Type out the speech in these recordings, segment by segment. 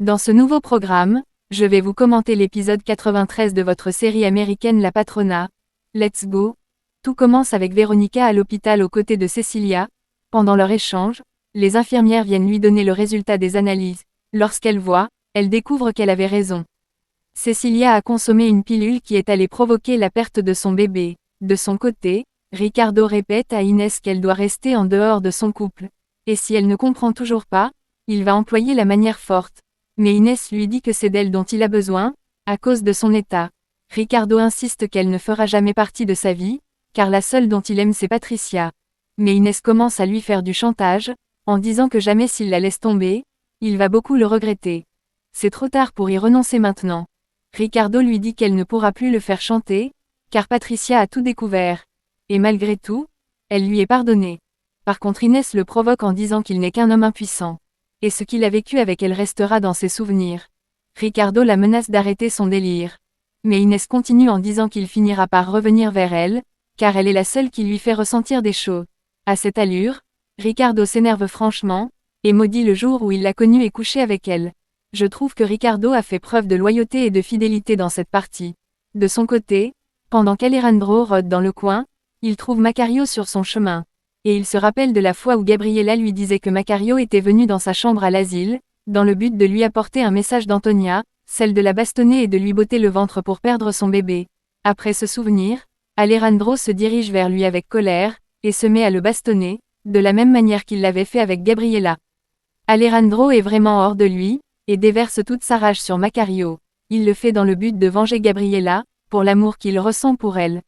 Dans ce nouveau programme, je vais vous commenter l'épisode 93 de votre série américaine La Patrona. Let's go! Tout commence avec Veronica à l'hôpital aux côtés de Cecilia. Pendant leur échange, les infirmières viennent lui donner le résultat des analyses. Lorsqu'elle voit, elle découvre qu'elle avait raison. Cecilia a consommé une pilule qui est allée provoquer la perte de son bébé. De son côté, Ricardo répète à Inès qu'elle doit rester en dehors de son couple. Et si elle ne comprend toujours pas, il va employer la manière forte. Mais Inès lui dit que c'est d'elle dont il a besoin, à cause de son état. Ricardo insiste qu'elle ne fera jamais partie de sa vie, car la seule dont il aime c'est Patricia. Mais Inès commence à lui faire du chantage, en disant que jamais s'il la laisse tomber, il va beaucoup le regretter. C'est trop tard pour y renoncer maintenant. Ricardo lui dit qu'elle ne pourra plus le faire chanter, car Patricia a tout découvert. Et malgré tout, elle lui est pardonnée. Par contre Inès le provoque en disant qu'il n'est qu'un homme impuissant. Et ce qu'il a vécu avec elle restera dans ses souvenirs. Ricardo la menace d'arrêter son délire. Mais Inès continue en disant qu'il finira par revenir vers elle, car elle est la seule qui lui fait ressentir des choses. À cette allure, Ricardo s'énerve franchement, et maudit le jour où il l'a connue et couché avec elle. Je trouve que Ricardo a fait preuve de loyauté et de fidélité dans cette partie. De son côté, pendant qu'Alejandro rôde dans le coin, il trouve Macario sur son chemin. Et il se rappelle de la fois où Gabriela lui disait que Macario était venu dans sa chambre à l'asile, dans le but de lui apporter un message d'Antonia, celle de la bastonner et de lui botter le ventre pour perdre son bébé. Après ce souvenir, Alejandro se dirige vers lui avec colère, et se met à le bastonner, de la même manière qu'il l'avait fait avec Gabriela. Alejandro est vraiment hors de lui, et déverse toute sa rage sur Macario. Il le fait dans le but de venger Gabriela, pour l'amour qu'il ressent pour elle.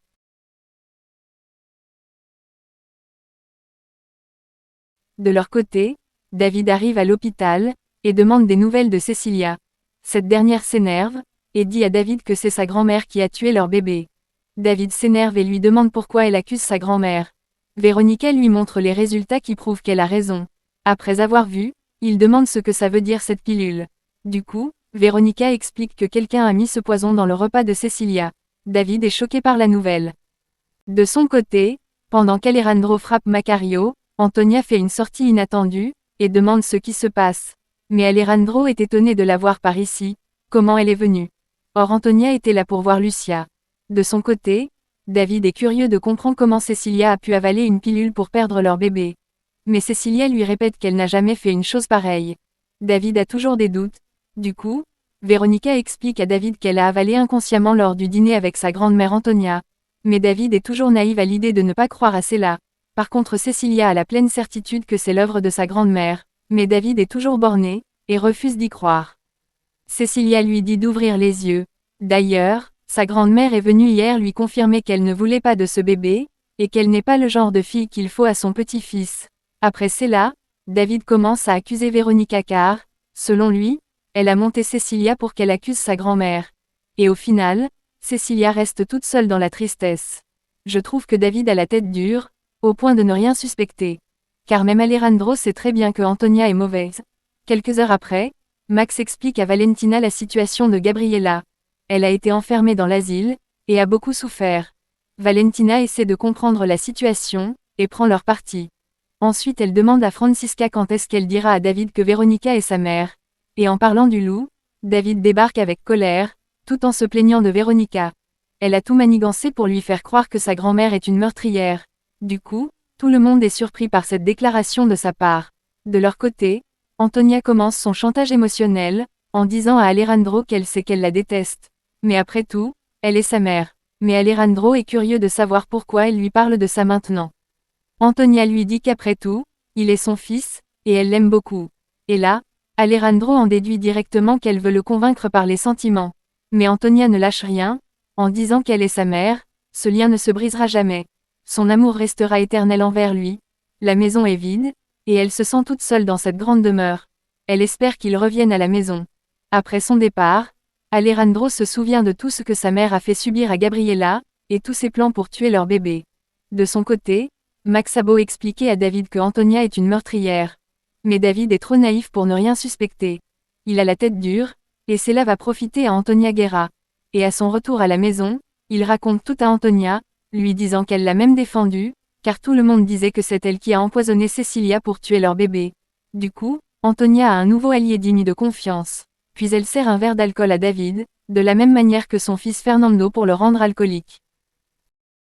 De leur côté, David arrive à l'hôpital, et demande des nouvelles de Cecilia. Cette dernière s'énerve, et dit à David que c'est sa grand-mère qui a tué leur bébé. David s'énerve et lui demande pourquoi elle accuse sa grand-mère. Veronica lui montre les résultats qui prouvent qu'elle a raison. Après avoir vu, il demande ce que ça veut dire cette pilule. Du coup, Veronica explique que quelqu'un a mis ce poison dans le repas de Cecilia. David est choqué par la nouvelle. De son côté, pendant qu'Alejandro frappe Macario, Antonia fait une sortie inattendue, et demande ce qui se passe. Mais Alejandro est étonné de la voir par ici, comment elle est venue. Or Antonia était là pour voir Lucia. De son côté, David est curieux de comprendre comment Cecilia a pu avaler une pilule pour perdre leur bébé. Mais Cecilia lui répète qu'elle n'a jamais fait une chose pareille. David a toujours des doutes. Du coup, Veronica explique à David qu'elle a avalé inconsciemment lors du dîner avec sa grand-mère Antonia. Mais David est toujours naïf à l'idée de ne pas croire à cela. Par contre Cecilia a la pleine certitude que c'est l'œuvre de sa grand-mère, mais David est toujours borné, et refuse d'y croire. Cecilia lui dit d'ouvrir les yeux. D'ailleurs, sa grand-mère est venue hier lui confirmer qu'elle ne voulait pas de ce bébé, et qu'elle n'est pas le genre de fille qu'il faut à son petit-fils. Après cela, David commence à accuser Veronica car, selon lui, elle a monté Cecilia pour qu'elle accuse sa grand-mère. Et au final, Cecilia reste toute seule dans la tristesse. Je trouve que David a la tête dure, au point de ne rien suspecter. Car même Alejandro sait très bien que Antonia est mauvaise. Quelques heures après, Max explique à Valentina la situation de Gabriela. Elle a été enfermée dans l'asile, et a beaucoup souffert. Valentina essaie de comprendre la situation, et prend leur parti. Ensuite elle demande à Francisca quand est-ce qu'elle dira à David que Veronica est sa mère. Et en parlant du loup, David débarque avec colère, tout en se plaignant de Veronica. Elle a tout manigancé pour lui faire croire que sa grand-mère est une meurtrière. Du coup, tout le monde est surpris par cette déclaration de sa part. De leur côté, Antonia commence son chantage émotionnel, en disant à Alejandro qu'elle sait qu'elle la déteste. Mais après tout, elle est sa mère. Mais Alejandro est curieux de savoir pourquoi elle lui parle de ça maintenant. Antonia lui dit qu'après tout, il est son fils, et elle l'aime beaucoup. Et là, Alejandro en déduit directement qu'elle veut le convaincre par les sentiments. Mais Antonia ne lâche rien, en disant qu'elle est sa mère, ce lien ne se brisera jamais. Son amour restera éternel envers lui. La maison est vide, et elle se sent toute seule dans cette grande demeure. Elle espère qu'il revienne à la maison. Après son départ, Alejandro se souvient de tout ce que sa mère a fait subir à Gabriela, et tous ses plans pour tuer leur bébé. De son côté, Max a beau expliquer à David que Antonia est une meurtrière. Mais David est trop naïf pour ne rien suspecter. Il a la tête dure, et cela va profiter à Antonia Guerra. Et à son retour à la maison, il raconte tout à Antonia, lui disant qu'elle l'a même défendue, car tout le monde disait que c'est elle qui a empoisonné Cecilia pour tuer leur bébé. Du coup, Antonia a un nouveau allié digne de confiance. puis elle sert un verre d'alcool à David, de la même manière que son fils Fernando pour le rendre alcoolique.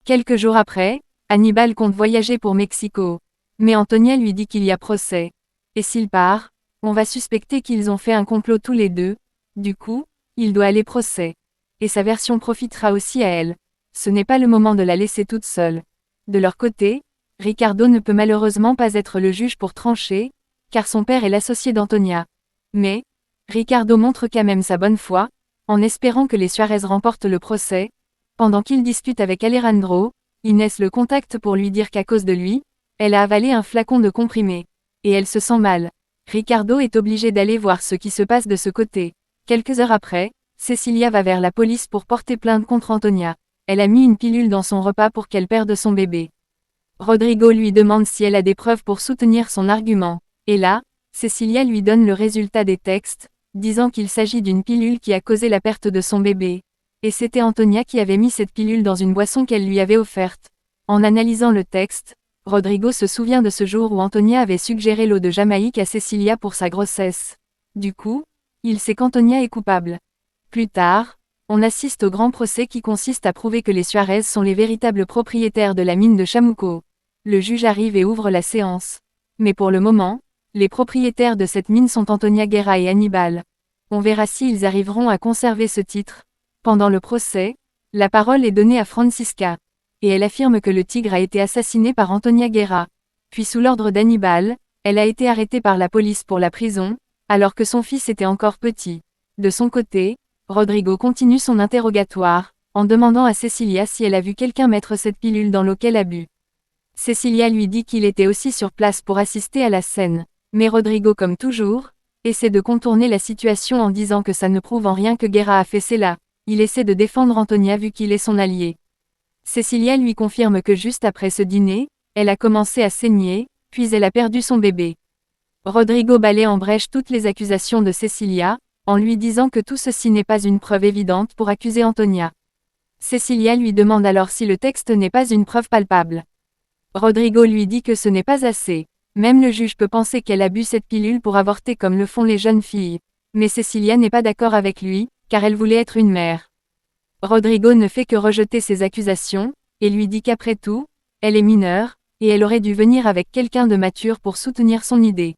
Quelques jours après, Hannibal compte voyager pour Mexico. Mais Antonia lui dit qu'il y a procès. Et s'il part, on va suspecter qu'ils ont fait un complot tous les deux, du coup, il doit aller procès. Et sa version profitera aussi à elle. Ce n'est pas le moment de la laisser toute seule. De leur côté, Ricardo ne peut malheureusement pas être le juge pour trancher, car son père est l'associé d'Antonia. Mais, Ricardo montre quand même sa bonne foi, en espérant que les Suarez remportent le procès. Pendant qu'il discute avec Alejandro, Inès le contacte pour lui dire qu'à cause de lui, elle a avalé un flacon de comprimé. Et elle se sent mal. Ricardo est obligé d'aller voir ce qui se passe de ce côté. Quelques heures après, Cecilia va vers la police pour porter plainte contre Antonia. Elle a mis une pilule dans son repas pour qu'elle perde son bébé. Rodrigo lui demande si elle a des preuves pour soutenir son argument. Et là, Cecilia lui donne le résultat des textes, disant qu'il s'agit d'une pilule qui a causé la perte de son bébé. Et c'était Antonia qui avait mis cette pilule dans une boisson qu'elle lui avait offerte. En analysant le texte, Rodrigo se souvient de ce jour où Antonia avait suggéré l'eau de Jamaïque à Cecilia pour sa grossesse. Du coup, il sait qu'Antonia est coupable. Plus tard, on assiste au grand procès qui consiste à prouver que les Suarez sont les véritables propriétaires de la mine de Chamuco. Le juge arrive et ouvre la séance. Mais pour le moment, les propriétaires de cette mine sont Antonia Guerra et Hannibal. On verra s'ils arriveront à conserver ce titre. Pendant le procès, la parole est donnée à Francisca. Et elle affirme que le tigre a été assassiné par Antonia Guerra. Puis sous l'ordre d'Hannibal, elle a été arrêtée par la police pour la prison, alors que son fils était encore petit. De son côté, Rodrigo continue son interrogatoire, en demandant à Cecilia si elle a vu quelqu'un mettre cette pilule dans l'eau qu'elle a bu. Cecilia lui dit qu'il était aussi sur place pour assister à la scène. Mais Rodrigo, comme toujours, essaie de contourner la situation en disant que ça ne prouve en rien que Guerra a fait cela. Il essaie de défendre Antonia vu qu'il est son allié. Cecilia lui confirme que juste après ce dîner, elle a commencé à saigner, puis elle a perdu son bébé. Rodrigo balaie en brèche toutes les accusations de Cecilia, en lui disant que tout ceci n'est pas une preuve évidente pour accuser Antonia. Cecilia lui demande alors si le texte n'est pas une preuve palpable. Rodrigo lui dit que ce n'est pas assez. Même le juge peut penser qu'elle a bu cette pilule pour avorter comme le font les jeunes filles. Mais Cecilia n'est pas d'accord avec lui, car elle voulait être une mère. Rodrigo ne fait que rejeter ces accusations, et lui dit qu'après tout, elle est mineure, et elle aurait dû venir avec quelqu'un de mature pour soutenir son idée.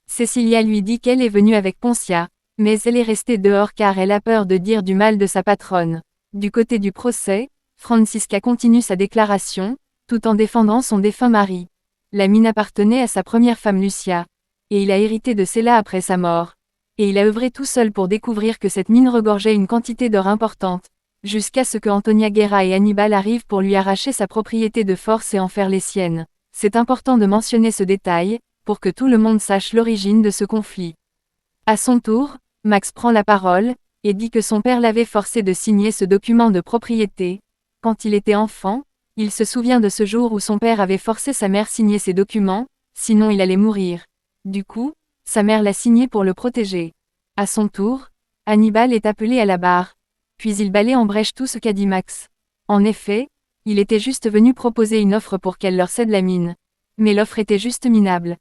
Cecilia lui dit qu'elle est venue avec Poncia, mais elle est restée dehors car elle a peur de dire du mal de sa patronne. Du côté du procès, Francisca continue sa déclaration, tout en défendant son défunt mari. La mine appartenait à sa première femme Lucia, et il a hérité de cela après sa mort. Et il a œuvré tout seul pour découvrir que cette mine regorgeait une quantité d'or importante. Jusqu'à ce que Antonia Guerra et Hannibal arrivent pour lui arracher sa propriété de force et en faire les siennes. C'est important de mentionner ce détail, pour que tout le monde sache l'origine de ce conflit. À son tour, Max prend la parole, et dit que son père l'avait forcé de signer ce document de propriété. Quand il était enfant, il se souvient de ce jour où son père avait forcé sa mère à signer ces documents, sinon il allait mourir. Du coup, sa mère l'a signé pour le protéger. À son tour, Hannibal est appelé à la barre. Puis il balaie en brèche tout ce qu'a dit Max. En effet, il était juste venu proposer une offre pour qu'elle leur cède la mine. Mais l'offre était juste minable.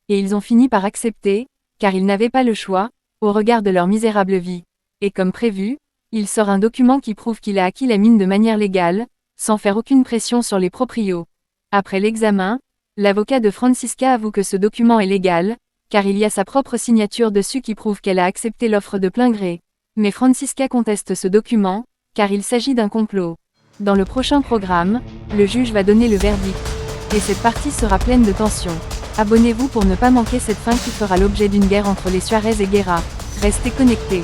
Et ils ont fini par accepter, car ils n'avaient pas le choix, au regard de leur misérable vie. Et comme prévu, il sort un document qui prouve qu'il a acquis la mine de manière légale, sans faire aucune pression sur les proprios. Après l'examen, l'avocat de Francisca avoue que ce document est légal, car il y a sa propre signature dessus qui prouve qu'elle a accepté l'offre de plein gré. Mais Francisca conteste ce document, car il s'agit d'un complot. Dans le prochain programme, le juge va donner le verdict. Et cette partie sera pleine de tension. Abonnez-vous pour ne pas manquer cette fin qui fera l'objet d'une guerre entre les Suarez et Guerra. Restez connectés.